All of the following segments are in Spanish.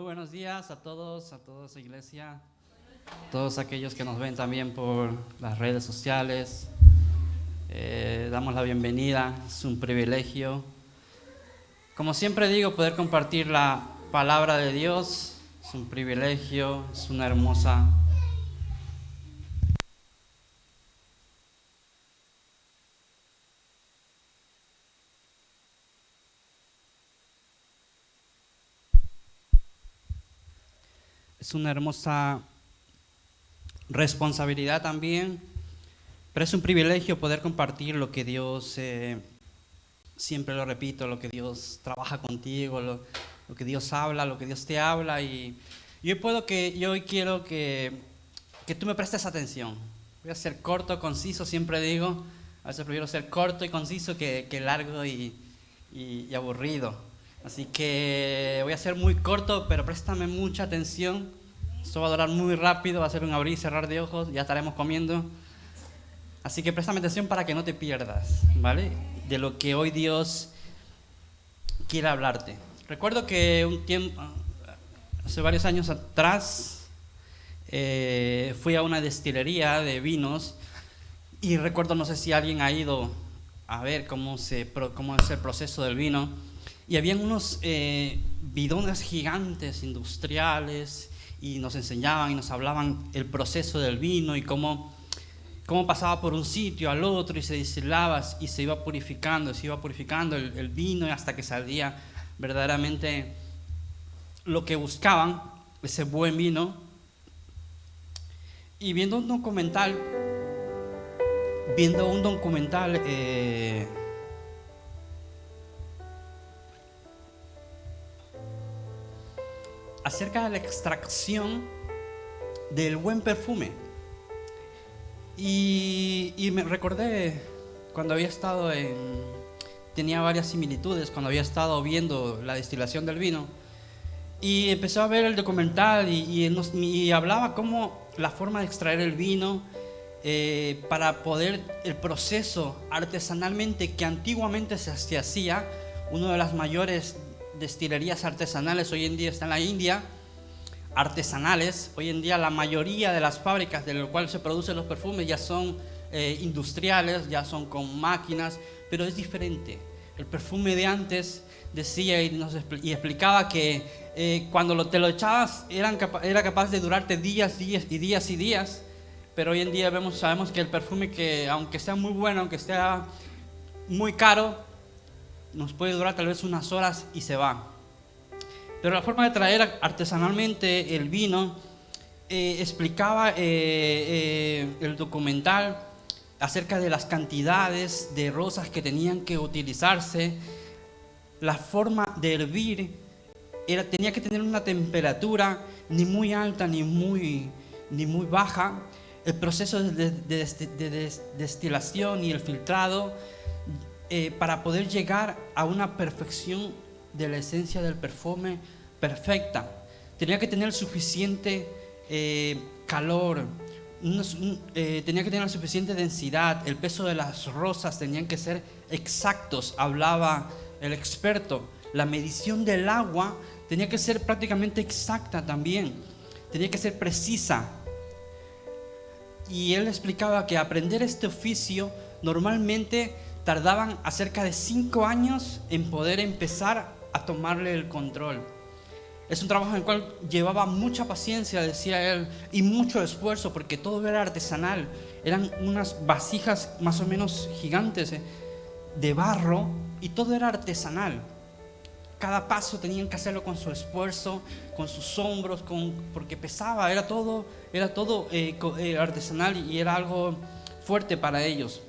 buenos días a todos, iglesia, a todos aquellos que nos ven también por las redes sociales. Damos la bienvenida, es un privilegio. Como siempre digo, poder compartir la palabra de Dios es un privilegio, es una hermosa responsabilidad también, pero es un privilegio poder compartir lo que Dios, siempre lo repito, lo que Dios trabaja contigo, lo que Dios habla, lo que Dios te habla. Y yo hoy quiero que tú me prestes atención. Voy a ser corto, conciso, siempre digo. A veces prefiero ser corto y conciso que largo y aburrido. Así que voy a ser muy corto, pero préstame mucha atención. Esto va a durar muy rápido, va a ser un abrir y cerrar de ojos, ya estaremos comiendo. Así que préstame atención para que no te pierdas, ¿vale? De lo que hoy Dios quiere hablarte. Recuerdo que hace varios años atrás, fui a una destilería de vinos y recuerdo, no sé si alguien ha ido a ver cómo es el proceso del vino, y habían unos bidones gigantes industriales y nos enseñaban y nos hablaban el proceso del vino y cómo pasaba por un sitio al otro y se destilaba y se iba purificando el vino hasta que salía verdaderamente lo que buscaban, ese buen vino. Y viendo un documental acerca de la extracción del buen perfume. Y me recordé cuando tenía varias similitudes cuando había estado viendo la destilación del vino. Y empecé a ver el documental y hablaba cómo la forma de extraer el vino, para poder el proceso artesanalmente que antiguamente se hacía. Una de las mayores destilerías artesanales hoy en día está en la India. Artesanales, hoy en día la mayoría de las fábricas de las cuales se producen los perfumes ya son industriales, ya son con máquinas, pero es diferente. El perfume de antes decía y explicaba que cuando te lo echabas era capaz de durarte días, pero hoy en día sabemos que el perfume, que aunque sea muy bueno, aunque sea muy caro, nos puede durar tal vez unas horas y se va. Pero la forma de traer artesanalmente el vino, explicaba el documental acerca de las cantidades de rosas que tenían que utilizarse. La forma de hervir tenía que tener una temperatura ni muy alta ni muy baja. El proceso de destilación y el filtrado, para poder llegar a una perfección de la esencia del perfume perfecta. Tenía que tener suficiente calor, tenía que tener suficiente densidad, el peso de las rosas tenían que ser exactos, hablaba el experto. La medición del agua tenía que ser prácticamente exacta también, tenía que ser precisa. Y él explicaba que aprender este oficio normalmente tardaban acerca de 5 años en poder empezar a tomarle el control. Es un trabajo en el cual llevaba mucha paciencia, decía él, y mucho esfuerzo, porque todo era artesanal. Eran unas vasijas más o menos gigantes, de barro, y todo era artesanal. Cada paso tenían que hacerlo con su esfuerzo, con sus hombros, porque pesaba, era todo artesanal, y era algo fuerte para ellos.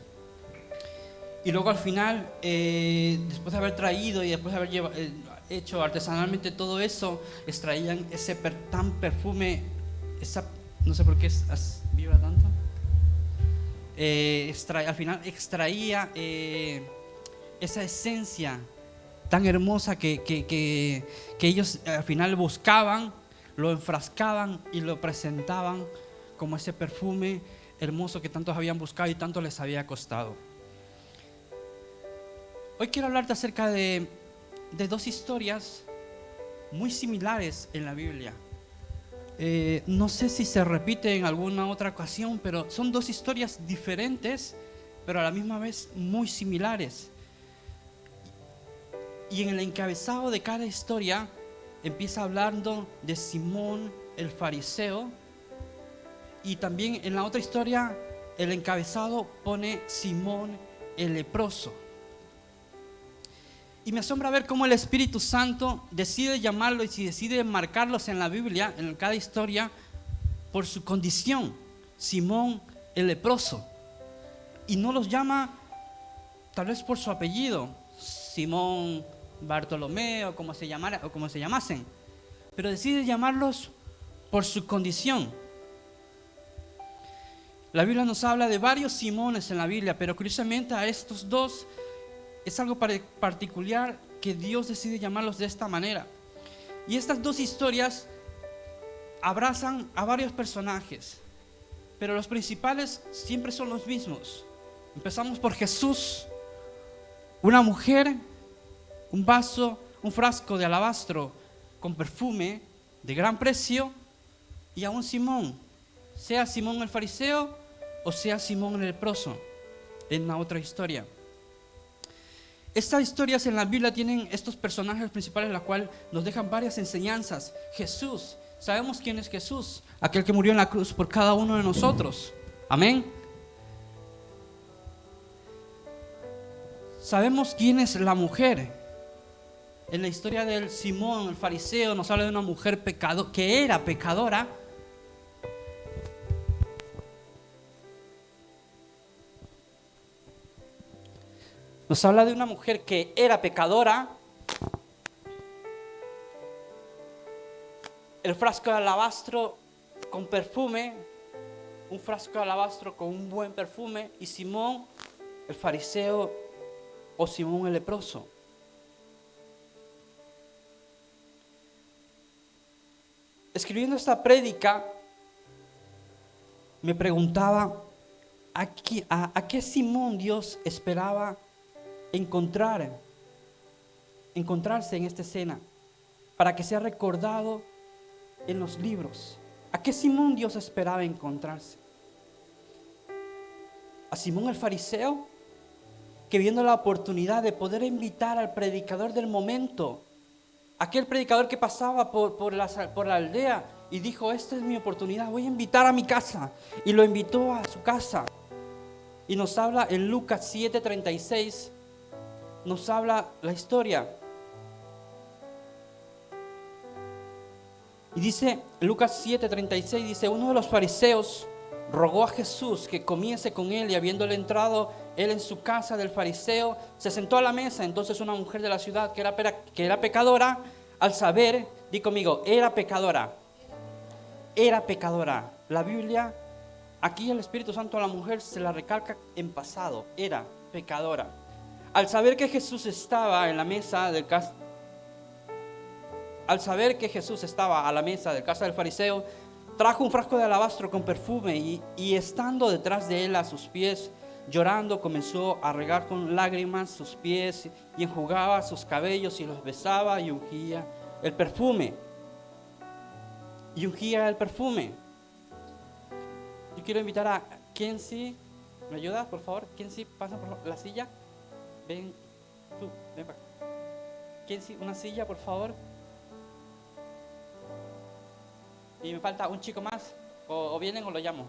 Y luego al final, después de haber traído y después de haber hecho artesanalmente todo eso, extraían ese tan perfume, no sé por qué vibra tanto. Al final extraía esa esencia tan hermosa que ellos al final buscaban, lo enfrascaban y lo presentaban como ese perfume hermoso que tantos habían buscado y tanto les había costado. Hoy quiero hablarte acerca de dos historias muy similares en la Biblia. No sé si se repite en alguna otra ocasión, pero son dos historias diferentes, pero a la misma vez muy similares. Y en el encabezado de cada historia empieza hablando de Simón el fariseo, y también en la otra historia el encabezado pone Simón el leproso. Y me asombra ver cómo el Espíritu Santo decide llamarlos y decide marcarlos en la Biblia, en cada historia, por su condición, Simón el leproso. Y no los llama tal vez por su apellido, Simón Bartolomé o como se llamara, o como se llamasen, pero decide llamarlos por su condición. La Biblia nos habla de varios Simones en la Biblia, pero curiosamente a estos dos es algo particular que Dios decide llamarlos de esta manera. Y estas dos historias abrazan a varios personajes, pero los principales siempre son los mismos. Empezamos por Jesús, una mujer, un vaso, un frasco de alabastro con perfume de gran precio, y a un Simón, sea Simón el fariseo o sea Simón el leproso, en la otra historia. Estas historias en la Biblia tienen estos personajes principales, la cual nos dejan varias enseñanzas. Jesús, sabemos quién es Jesús, aquel que murió en la cruz por cada uno de nosotros. Amén. Sabemos quién es la mujer. En la historia del Simón el fariseo nos habla de una mujer que era pecadora. Nos habla de una mujer que era pecadora. El frasco de alabastro con perfume, un frasco de alabastro con un buen perfume, y Simón el fariseo o Simón el leproso. Escribiendo esta prédica, me preguntaba a qué Simón Dios esperaba encontrarse en esta escena, para que sea recordado en los libros. ¿A qué Simón Dios esperaba encontrarse? ¿A Simón el fariseo, que viendo la oportunidad de poder invitar al predicador del momento, aquel predicador que pasaba por la aldea y dijo: esta es mi oportunidad, voy a invitar a mi casa, y lo invitó a su casa? Y nos habla en Lucas 7:36, nos habla la historia. Y dice, Lucas 7:36 dice: uno de los fariseos rogó a Jesús que comiese con él, y habiéndole entrado él en su casa del fariseo, se sentó a la mesa. Entonces una mujer de la ciudad que era pecadora, al saber, di conmigo, era pecadora. La Biblia, aquí el Espíritu Santo a la mujer se la recalca en pasado, era pecadora. Al saber que Jesús estaba a la mesa de casa del fariseo, trajo un frasco de alabastro con perfume y estando detrás de él a sus pies, llorando, comenzó a regar con lágrimas sus pies y enjugaba sus cabellos y los besaba y ungía el perfume. Yo quiero invitar a Kenzie. ¿Me ayudas, por favor? Kenzie, pasa por la silla. Ven para acá. Kenzie, una silla, por favor. Y me falta un chico más. O vienen o lo llamo.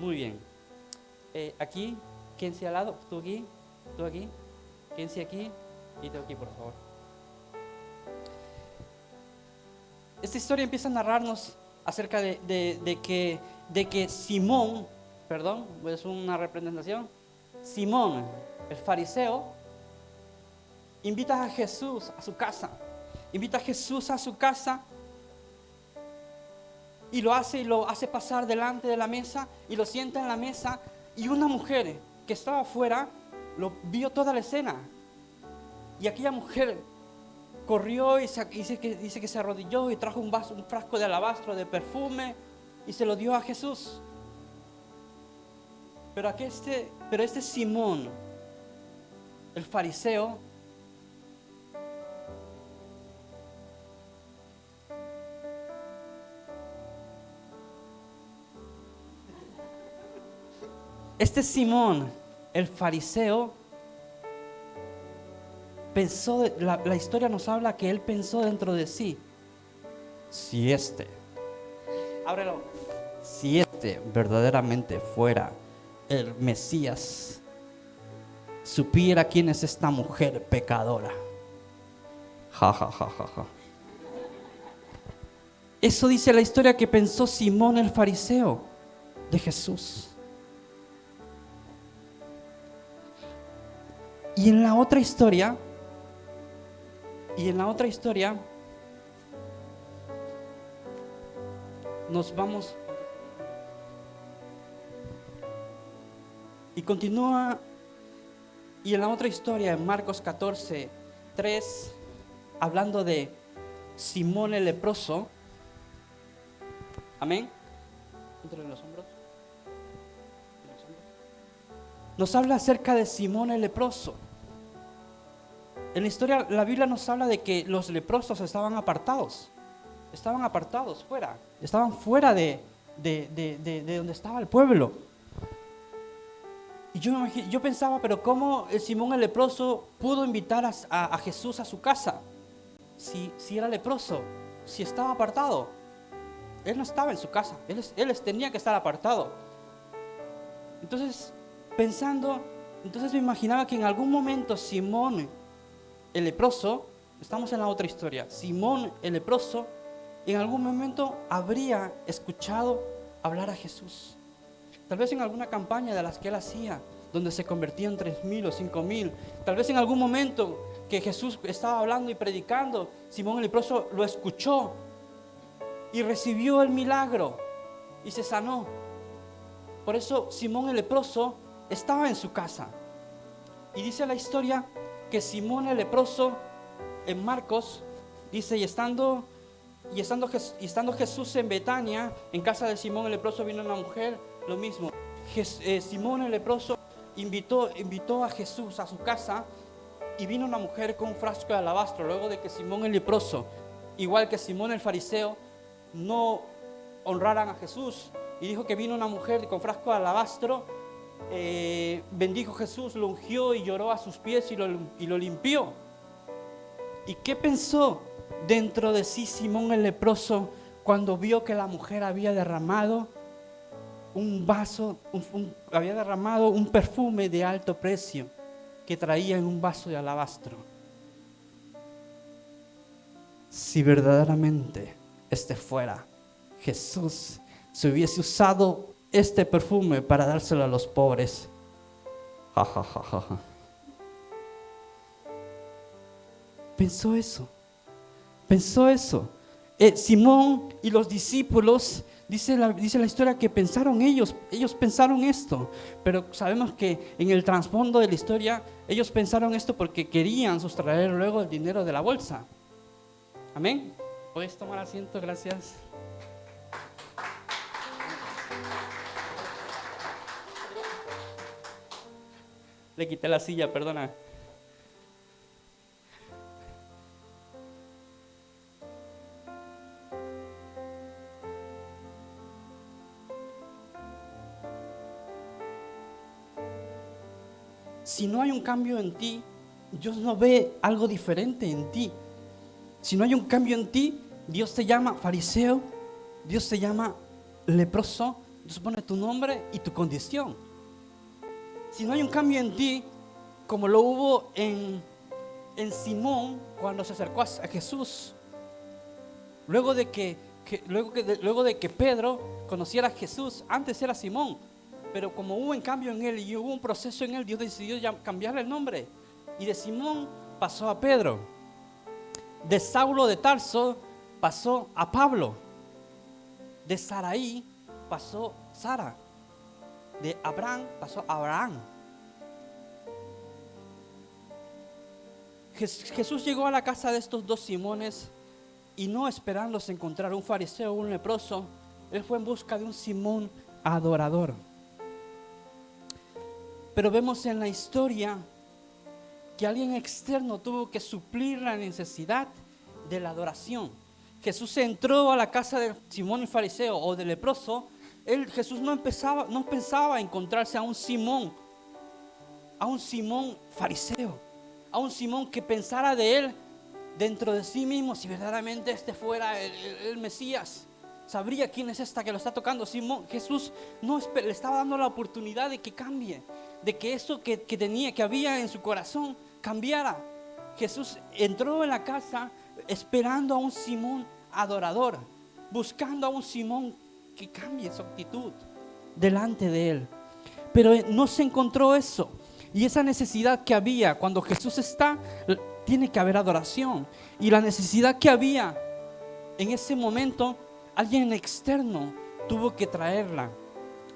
Muy bien. Aquí, Kenzie al lado. Tú aquí. Kenzie aquí. Y tú aquí, por favor. Esta historia empieza a narrarnos acerca de que Simón, es una representación. Simón, el fariseo, invita a Jesús a su casa. Y lo hace pasar delante de la mesa y lo sienta en la mesa. Y una mujer que estaba afuera lo vio toda la escena. Y aquella mujer corrió y dice que se arrodilló y trajo un frasco de alabastro de perfume y se lo dio a Jesús. Pero este Simón el fariseo, Simón, el fariseo, pensó, la historia nos habla que él pensó dentro de sí, ábrelo, si verdaderamente fuera el Mesías, supiera quién es esta mujer pecadora. Ja, ja, ja, ja, ja. Eso dice la historia que pensó Simón el fariseo de Jesús. Y en la otra historia, nos vamos y continúa. Y en la otra historia, en Marcos 14:3, hablando de Simón el leproso. Amén. Entre los hombros. Nos habla acerca de Simón el leproso. En la historia, la Biblia nos habla de que los leprosos estaban apartados fuera, estaban fuera de donde estaba el pueblo. Y yo pensaba, pero ¿cómo Simón el leproso pudo invitar a Jesús a su casa? Si era leproso, si estaba apartado. Él no estaba en su casa, él tenía que estar apartado. Entonces me imaginaba que en algún momento Simón el leproso, estamos en la otra historia, Simón el leproso en algún momento habría escuchado hablar a Jesús. Tal vez en alguna campaña de las que él hacía, donde se convertían 3,000 o 5,000. Tal vez en algún momento que Jesús estaba hablando y predicando, Simón el leproso lo escuchó y recibió el milagro y se sanó. Por eso Simón el leproso estaba en su casa. Y dice la historia que Simón el leproso, en Marcos, dice, y estando Jesús en Betania, en casa de Simón el leproso vino una mujer, lo mismo. Simón el leproso invitó a Jesús a su casa, y vino una mujer con un frasco de alabastro, luego de que Simón el leproso, igual que Simón el fariseo, no honraran a Jesús, y dijo que vino una mujer con frasco de alabastro, bendijo Jesús, lo ungió y lloró a sus pies y lo limpió. ¿Y qué pensó dentro de sí Simón el leproso cuando vio que la mujer había derramado había derramado un perfume de alto precio que traía en un vaso de alabastro? Si verdaderamente fuera Jesús, se hubiese usado este perfume para dárselo a los pobres. Ja, ja, ja, ja, ja. Pensó eso. Simón y los discípulos, dice la historia que pensaron ellos pensaron esto, pero sabemos que en el trasfondo de la historia, ellos pensaron esto porque querían sustraer luego el dinero de la bolsa. Amén. ¿Puedes tomar asiento? Gracias. Le quité la silla, perdona. Si no hay un cambio en ti, Dios no ve algo diferente en ti. Si no hay un cambio en ti, Dios te llama fariseo, Dios te llama leproso, Dios pone tu nombre y tu condición. Si no hay un cambio en ti, como lo hubo en Simón cuando se acercó a Jesús, luego de que Pedro conociera a Jesús, antes era Simón, pero como hubo un cambio en él y hubo un proceso en él, Dios decidió cambiarle el nombre, y de Simón pasó a Pedro, de Saulo de Tarso pasó a Pablo, de Saraí pasó Sara, de Abraham pasó a Abraham. Jesús llegó a la casa de estos dos Simones y no esperándose encontrar un fariseo o un leproso, él fue en busca de un Simón adorador. Pero vemos en la historia que alguien externo tuvo que suplir la necesidad de la adoración. Jesús entró a la casa de Simón el fariseo o del leproso. Jesús no pensaba encontrarse a un Simón fariseo, a un Simón que pensara de él dentro de sí mismo, si verdaderamente este fuera el Mesías. Sabría quién es esta que lo está tocando. Jesús le estaba dando la oportunidad de que cambie, de que eso que había en su corazón cambiara. Jesús entró en la casa esperando a un Simón adorador, buscando a un Simón que cambie su actitud delante de él. Pero no se encontró eso. Y esa necesidad que había cuando Jesús está, tiene que haber adoración. Y la necesidad que había en ese momento, alguien externo tuvo que traerla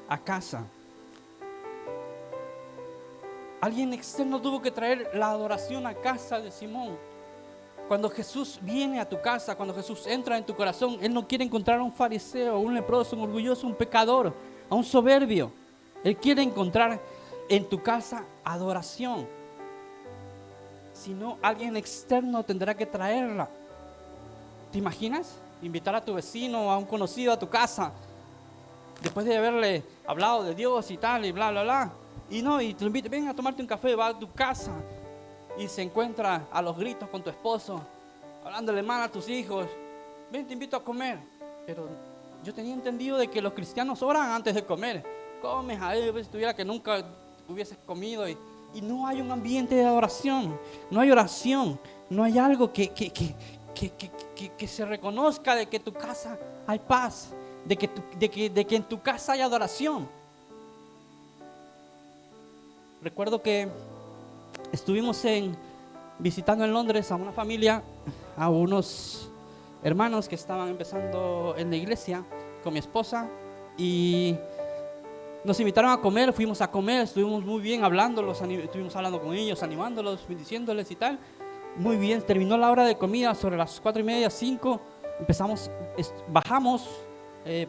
a casa. Alguien externo tuvo que traer la adoración a casa de Simón. Cuando Jesús viene a tu casa, cuando Jesús entra en tu corazón, Él no quiere encontrar a un fariseo, un leproso, un orgulloso, un pecador, a un soberbio. Él quiere encontrar en tu casa adoración. Si no, alguien externo tendrá que traerla. ¿Te imaginas? Invitar a tu vecino, a un conocido a tu casa, después de haberle hablado de Dios y tal, y bla, bla, bla. Y te invita, ven a tomarte un café, va a tu casa y se encuentra a los gritos con tu esposo, hablándole mal a tus hijos. Ven, te invito a comer. Pero yo tenía entendido de que los cristianos oran antes de comer. Comes ahí, si tuviera que nunca hubieses comido. Y no hay un ambiente de adoración, no hay oración, no hay algo que se reconozca de que en tu casa hay paz, de que en tu casa hay adoración. Recuerdo que estuvimos visitando en Londres a una familia, a unos hermanos que estaban empezando en la iglesia con mi esposa, y nos invitaron a comer. Fuimos a comer, estuvimos muy bien estuvimos hablando con ellos, animándolos, bendiciéndoles y tal. Muy bien, terminó la hora de comida sobre las 4:30, 5. Bajamos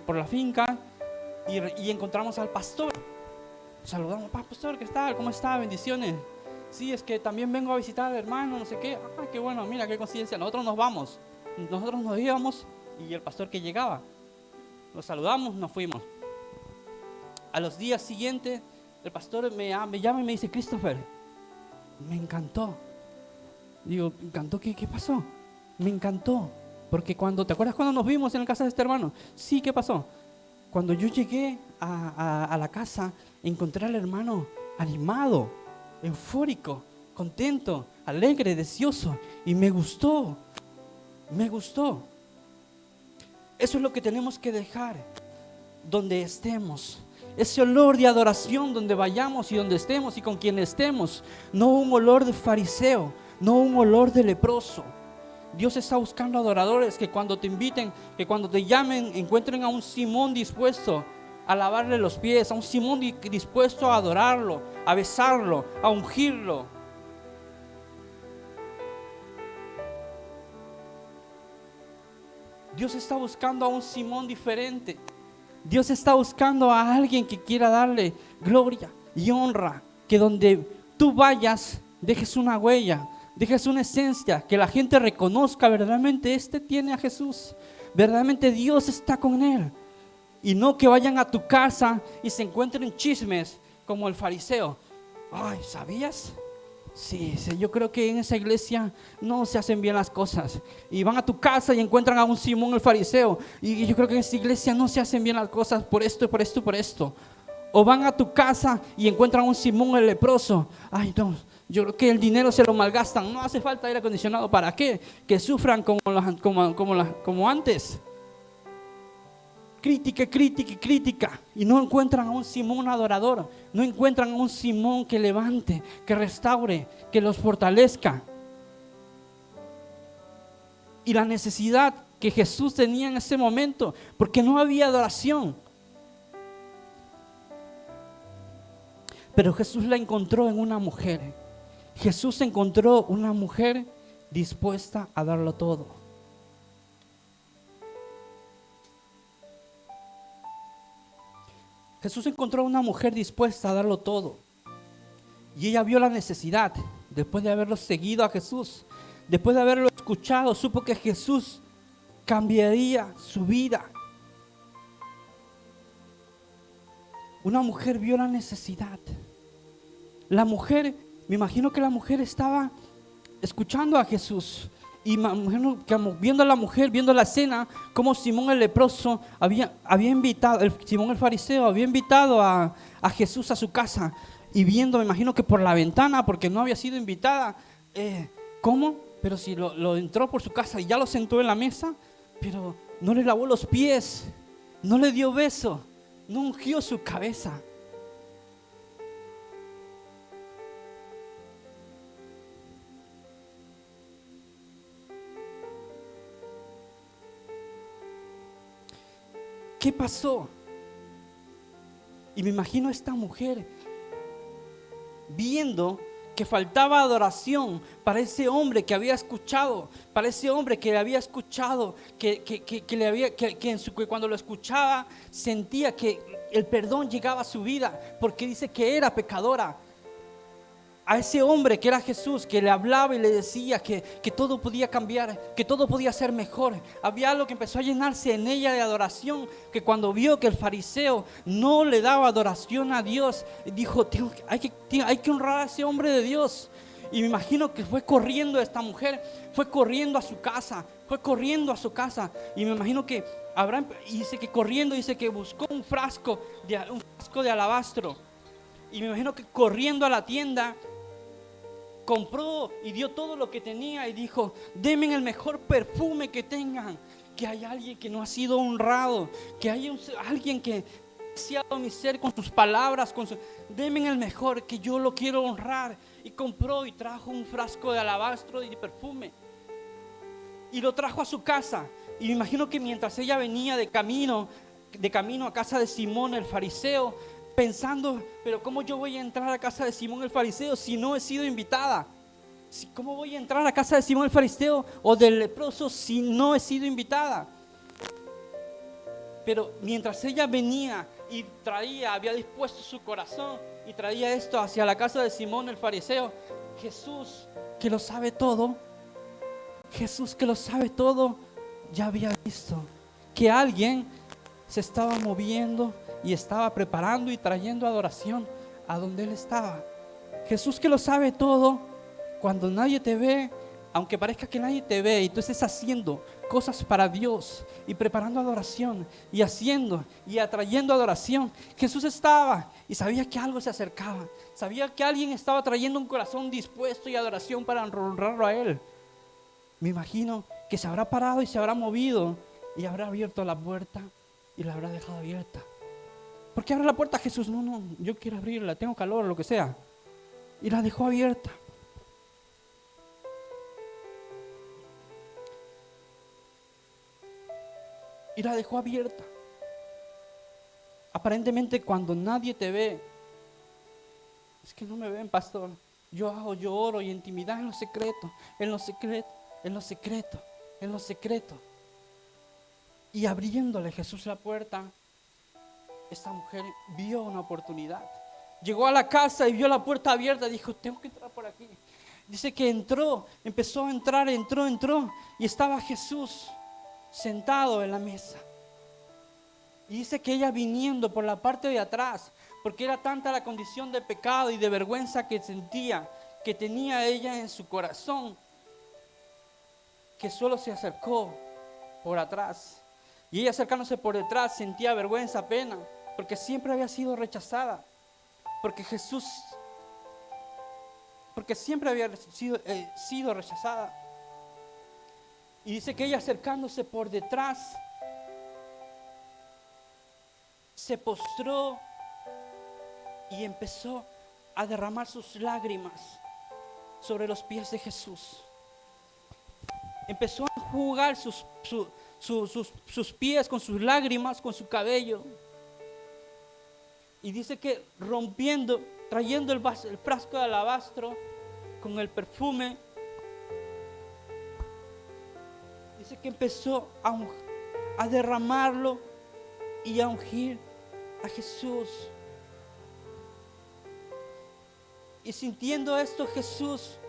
por la finca y encontramos al pastor. Saludamos, pastor, ¿qué tal? ¿Cómo está? Bendiciones. Sí, es que también vengo a visitar al hermano, no sé qué. Qué bueno, mira, qué coincidencia. Nosotros nos íbamos y el pastor que llegaba. Nos saludamos, nos fuimos. A los días siguientes, el pastor me llama y me dice: Christopher, me encantó. Digo, ¿me encantó? ¿Qué pasó? Me encantó. Porque ¿te acuerdas cuando nos vimos en la casa de este hermano? Sí, ¿qué pasó? Cuando yo llegué a la casa, encontré al hermano animado, eufórico, contento, alegre, deseoso. Y me gustó. Eso es lo que tenemos que dejar donde estemos. Ese olor de adoración donde vayamos y donde estemos y con quien estemos. No un olor de fariseo, no un olor de leproso. Dios está buscando adoradores que cuando te inviten, que cuando te llamen, encuentren a un Simón dispuesto a lavarle los pies, a un Simón dispuesto a adorarlo, a besarlo, a ungirlo. Dios está buscando a un Simón diferente. Dios está buscando a alguien que quiera darle gloria y honra, que donde tú vayas dejes una huella, dejes una esencia, que la gente reconozca verdaderamente este tiene a Jesús, verdaderamente Dios está con él. Y no que vayan a tu casa y se encuentren chismes como el fariseo. Ay, ¿sabías? Sí, yo creo que en esa iglesia no se hacen bien las cosas. Y van a tu casa y encuentran a un Simón el fariseo. Y yo creo que en esa iglesia no se hacen bien las cosas por esto, por esto, por esto. O van a tu casa y encuentran a un Simón el leproso. Ay, no, yo creo que el dinero se lo malgastan. No hace falta aire acondicionado. ¿Para qué? Que sufran como antes. Crítica. Y no encuentran a un Simón adorador. No encuentran a un Simón que levante, que restaure, que los fortalezca. Y la necesidad que Jesús tenía en ese momento, porque no había adoración. Pero Jesús la encontró en una mujer. Jesús encontró una mujer dispuesta a darlo todo. Jesús encontró a una mujer dispuesta a darlo todo. Y ella vio la necesidad después de haberlo seguido a Jesús, después de haberlo escuchado, supo que Jesús cambiaría su vida. Una mujer vio la necesidad. La mujer, me imagino que la mujer estaba escuchando a Jesús. Y me imagino que viendo a la mujer, viendo la escena, como Simón el leproso había invitado, Simón el fariseo había invitado a Jesús a su casa. Y viendo, me imagino que por la ventana, porque no había sido invitada. ¿Cómo? Pero si lo entró por su casa y ya lo sentó en la mesa, pero no le lavó los pies, no le dio beso, no ungió su cabeza. ¿Qué pasó? Y me imagino a esta mujer viendo que faltaba adoración para ese hombre que había escuchado, para ese hombre que le había escuchado, que cuando lo escuchaba sentía que el perdón llegaba a su vida, porque dice que era pecadora. A ese hombre que era Jesús, que le hablaba y le decía que todo podía cambiar, que todo podía ser mejor. Había algo que empezó a llenarse en ella de adoración, que cuando vio que el fariseo no le daba adoración a Dios, dijo, hay que honrar a ese hombre de Dios. Y me imagino que fue corriendo esta mujer, fue corriendo a su casa, y me imagino que dice que corriendo, dice que buscó un frasco de alabastro. Y me imagino que corriendo a la tienda compró y dio todo lo que tenía y dijo, denme el mejor perfume que tengan, que hay alguien que no ha sido honrado, que hay alguien que ha deseado mi ser con sus palabras, denme el mejor, que yo lo quiero honrar. Y compró y trajo un frasco de alabastro y de perfume y lo trajo a su casa. Y me imagino que mientras ella venía de camino a casa de Simón el fariseo, pensando, pero ¿cómo yo voy a entrar a casa de Simón el fariseo si no he sido invitada? ¿Cómo voy a entrar a casa de Simón el fariseo o del leproso si no he sido invitada? Pero mientras ella venía y había dispuesto su corazón y traía esto hacia la casa de Simón el fariseo, Jesús, que lo sabe todo, ya había visto que alguien se estaba moviendo y estaba preparando y trayendo adoración a donde él estaba. Jesús, que lo sabe todo, cuando nadie te ve, aunque parezca que nadie te ve y tú estés haciendo cosas para Dios y preparando adoración y haciendo y atrayendo adoración, Jesús estaba y sabía que algo se acercaba, sabía que alguien estaba trayendo un corazón dispuesto y adoración para honrarlo a él. Me imagino que se habrá parado y se habrá movido y habrá abierto la puerta y la habrá dejado abierta. ¿Por qué abre la puerta Jesús? No, yo quiero abrirla, tengo calor, lo que sea. Y la dejó abierta. Aparentemente cuando nadie te ve, es que no me ven, pastor. Yo oro y intimidad en lo secreto. Y abriéndole Jesús la puerta, esta mujer vio una oportunidad. Llegó a la casa y vio la puerta abierta. Dijo, tengo que entrar por aquí. Dice que empezó a entrar, entró. Y estaba Jesús sentado en la mesa. Y dice que ella viniendo por la parte de atrás, porque era tanta la condición de pecado y de vergüenza que sentía, que tenía ella en su corazón, que solo se acercó por atrás. Y ella acercándose por detrás sentía vergüenza, pena, porque siempre había sido rechazada, porque siempre había sido rechazada. Y dice que ella acercándose por detrás, se postró y empezó a derramar sus lágrimas sobre los pies de Jesús. Empezó a enjugar sus pies con sus lágrimas, con su cabello. Y dice que trayendo el frasco de alabastro con el perfume, dice que empezó a derramarlo y a ungir a Jesús. Y sintiendo esto, Jesús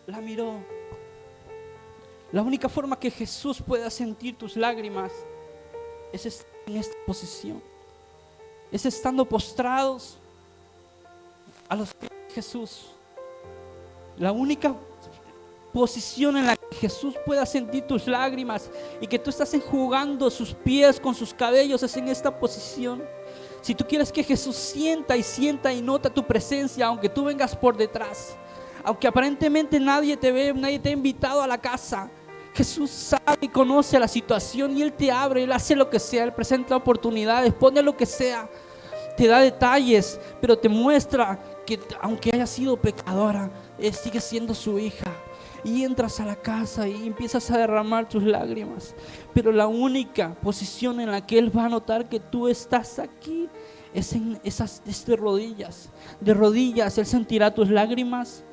la miró. La única forma que Jesús pueda sentir tus lágrimas es estar en esta posición, es estando postrados a los pies de Jesús. La única posición en la que Jesús pueda sentir tus lágrimas y que tú estás enjugando sus pies con sus cabellos es en esta posición. Si tú quieres que Jesús sienta y nota tu presencia, aunque tú vengas por detrás, aunque aparentemente nadie te ve, nadie te ha invitado a la casa, Jesús sabe y conoce la situación y Él te abre, Él hace lo que sea, Él presenta oportunidades, pone lo que sea, te da detalles, pero te muestra que aunque haya sido pecadora, sigue siendo su hija. Y entras a la casa y empiezas a derramar tus lágrimas, pero la única posición en la que Él va a notar que tú estás aquí es en esas de rodillas. De rodillas Él sentirá tus lágrimas,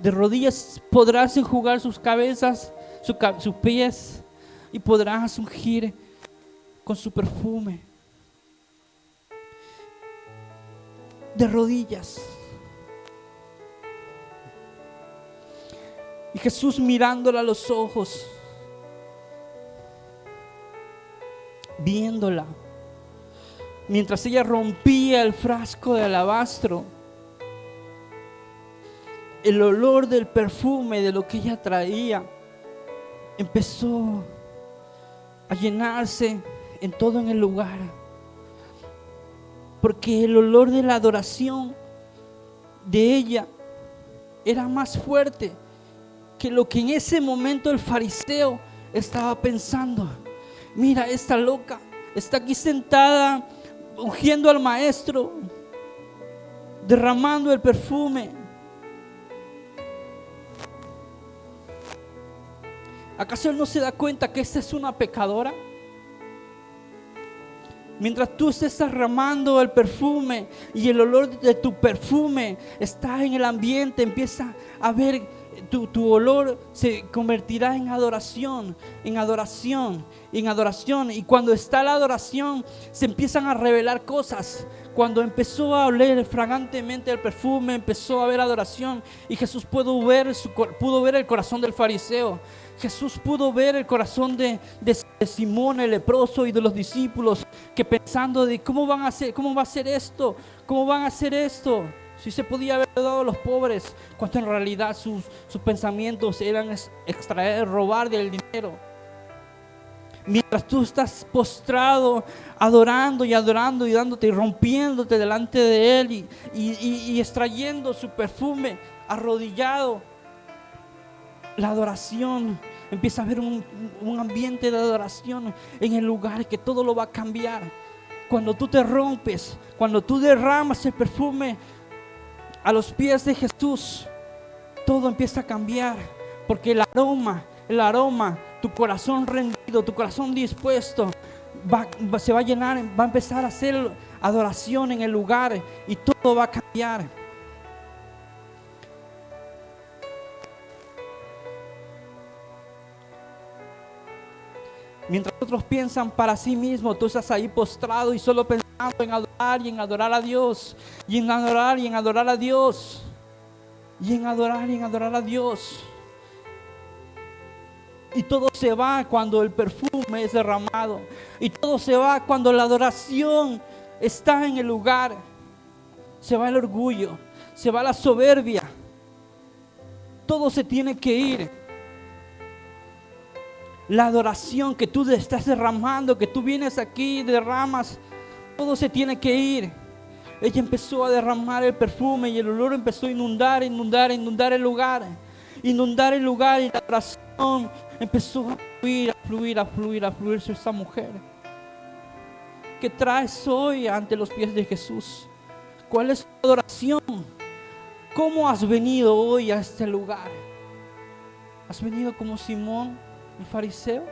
de rodillas podrás enjugar sus cabezas, sus pies, y podrás ungir con su perfume. De rodillas. Y Jesús mirándola a los ojos, viéndola, mientras ella rompía el frasco de alabastro, el olor del perfume de lo que ella traía empezó a llenarse en todo en el lugar, porque el olor de la adoración de ella era más fuerte que lo que en ese momento el fariseo estaba pensando. Mira, esta loca está aquí sentada ungiendo al maestro, derramando el perfume. ¿Acaso él no se da cuenta que esta es una pecadora? Mientras tú estés derramando el perfume y el olor de tu perfume está en el ambiente, empieza a ver tu olor se convertirá en adoración, en adoración, en adoración. Y cuando está la adoración se empiezan a revelar cosas. Cuando empezó a oler fragantemente el perfume, empezó a haber adoración. Y Jesús pudo ver el corazón del fariseo. Jesús pudo ver el corazón de Simón el leproso y de los discípulos, que pensando de cómo va a ser esto, cómo van a hacer esto. Si se podía haber dado a los pobres, cuando en realidad sus pensamientos eran extraer, robar del dinero. Mientras tú estás postrado, adorando y dándote y rompiéndote delante de Él y extrayendo su perfume, arrodillado, la adoración, empieza a haber un ambiente de adoración en el lugar que todo lo va a cambiar. Cuando tú te rompes, cuando tú derramas el perfume a los pies de Jesús, todo empieza a cambiar, porque el aroma, tu corazón rendido, tu corazón dispuesto, se va a llenar, va a empezar a hacer adoración en el lugar y todo va a cambiar. Mientras otros piensan para sí mismos, tú estás ahí postrado y solo pensando en adorar y en adorar a Dios, y en adorar y en adorar a Dios, y en adorar y en adorar a Dios. Y todo se va cuando el perfume es derramado, y todo se va cuando la adoración está en el lugar. Se va el orgullo, se va la soberbia, todo se tiene que ir. La adoración que tú estás derramando, que tú vienes aquí y derramas, todo se tiene que ir. Ella empezó a derramar el perfume y el olor empezó a inundar el lugar. Inundar el lugar, y la adoración empezó a fluir sobre esa mujer. ¿Qué traes hoy ante los pies de Jesús? ¿Cuál es tu adoración? ¿Cómo has venido hoy a este lugar? ¿Has venido como Simón el fariseo?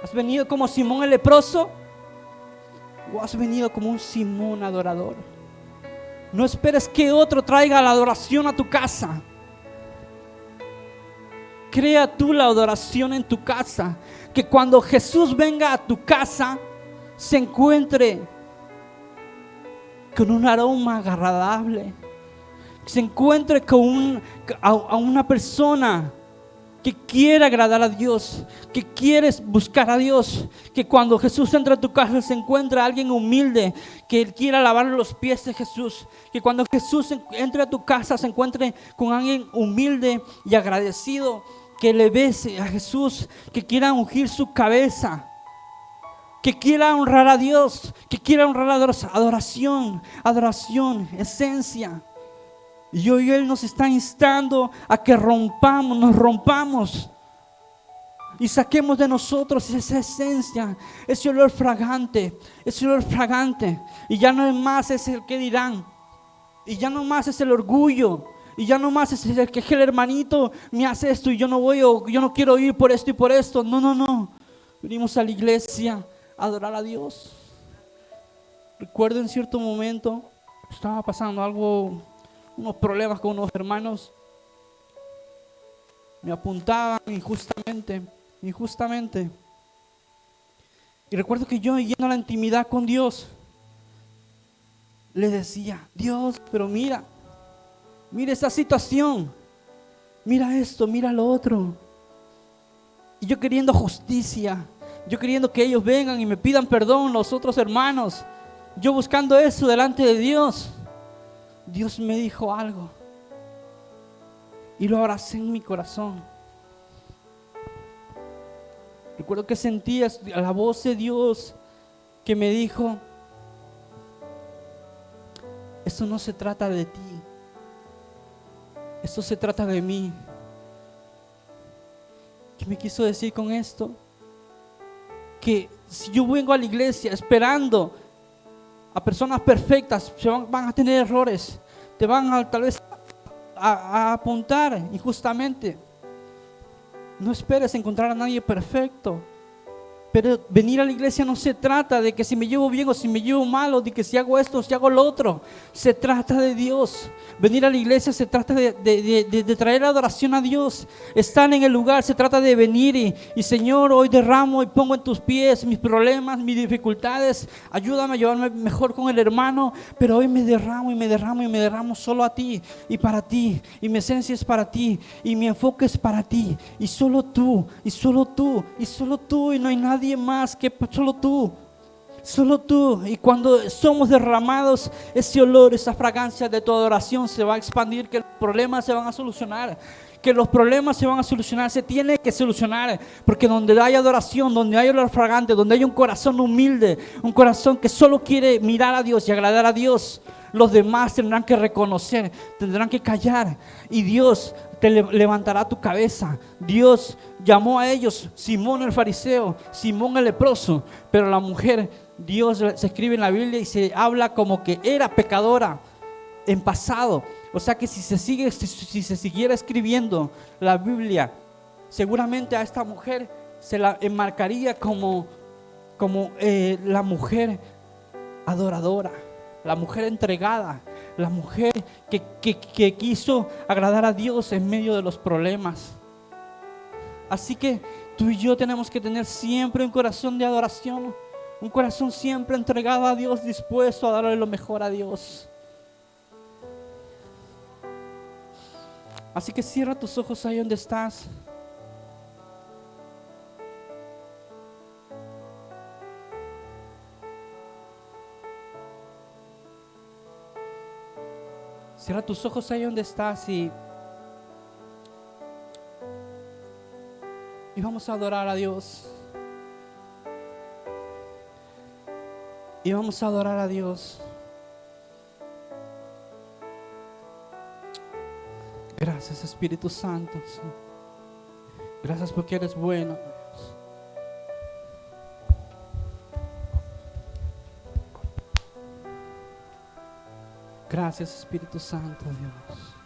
¿Has venido como Simón el leproso? ¿O has venido como un Simón adorador? No esperes que otro traiga la adoración a tu casa. Crea tú la adoración en tu casa, que cuando Jesús venga a tu casa se encuentre con un aroma agradable, se encuentre con a una persona que quiere agradar a Dios, que quieres buscar a Dios, que cuando Jesús entra a tu casa se encuentra alguien humilde que quiera lavar los pies de Jesús, que cuando Jesús entre a tu casa se encuentre con alguien humilde y agradecido, que le bese a Jesús, que quiera ungir su cabeza, que quiera honrar a Dios, que quiera honrar a adoración, esencia. Y hoy Él nos está instando a que nos rompamos y saquemos de nosotros esa esencia, ese olor fragante. Y ya no es más es el que dirán, y ya no más es el orgullo, y ya no más es el que el hermanito me hace esto y yo no voy, o yo no quiero ir por esto y por esto. No. Venimos a la iglesia a adorar a Dios. Recuerdo en cierto momento estaba pasando unos problemas con unos hermanos. Me apuntaban injustamente. Y recuerdo que yo, yendo a la intimidad con Dios, le decía: Dios, pero mira esta situación, mira esto, mira lo otro. Y yo queriendo justicia, yo queriendo que ellos vengan y me pidan perdón, los otros hermanos, yo buscando eso delante de Dios. Dios me dijo algo y lo abracé en mi corazón. Recuerdo que sentía la voz de Dios que me dijo: esto no se trata de ti, esto se trata de mí. ¿Qué me quiso decir con esto? Que si yo vengo a la iglesia esperando a personas perfectas, van a tener errores, te van tal vez a apuntar injustamente. No esperes encontrar a nadie perfecto. Pero venir a la iglesia no se trata de que si me llevo bien o si me llevo mal, o de que si hago esto o si hago lo otro. Se trata de Dios. Venir a la iglesia se trata de traer adoración a Dios. Estar en el lugar se trata de venir y Señor, hoy derramo y pongo en tus pies mis problemas, mis dificultades. Ayúdame a llevarme mejor con el hermano, pero hoy me derramo solo a ti y para ti. Y mi esencia es para ti y mi enfoque es para ti. Y solo tú, y solo tú, y solo tú, y no hay nadie más que solo tú. Y cuando somos derramados, ese olor, esa fragancia de tu adoración se va a expandir, que los problemas se van a solucionar. Se tiene que solucionar, porque donde hay adoración, donde hay olor fragante, donde hay un corazón humilde, un corazón que solo quiere mirar a Dios y agradar a Dios, los demás tendrán que reconocer, tendrán que callar, y Dios te levantará tu cabeza. Dios llamó a ellos Simón el fariseo, Simón el leproso, pero la mujer, Dios se escribe en la Biblia y se habla como que era pecadora en pasado. O sea que si se siguiera escribiendo la Biblia, seguramente a esta mujer se la enmarcaría como la mujer adoradora, la mujer entregada, la mujer que quiso agradar a Dios en medio de los problemas. Así que tú y yo tenemos que tener siempre un corazón de adoración, un corazón siempre entregado a Dios, dispuesto a darle lo mejor a Dios. Así que cierra tus ojos ahí donde estás. Cierra tus ojos ahí donde estás y vamos a adorar a Dios. Y vamos a adorar a Dios. Gracias, Espíritu Santo. Gracias porque eres bueno, Dios. Gracias, Espíritu Santo, Dios.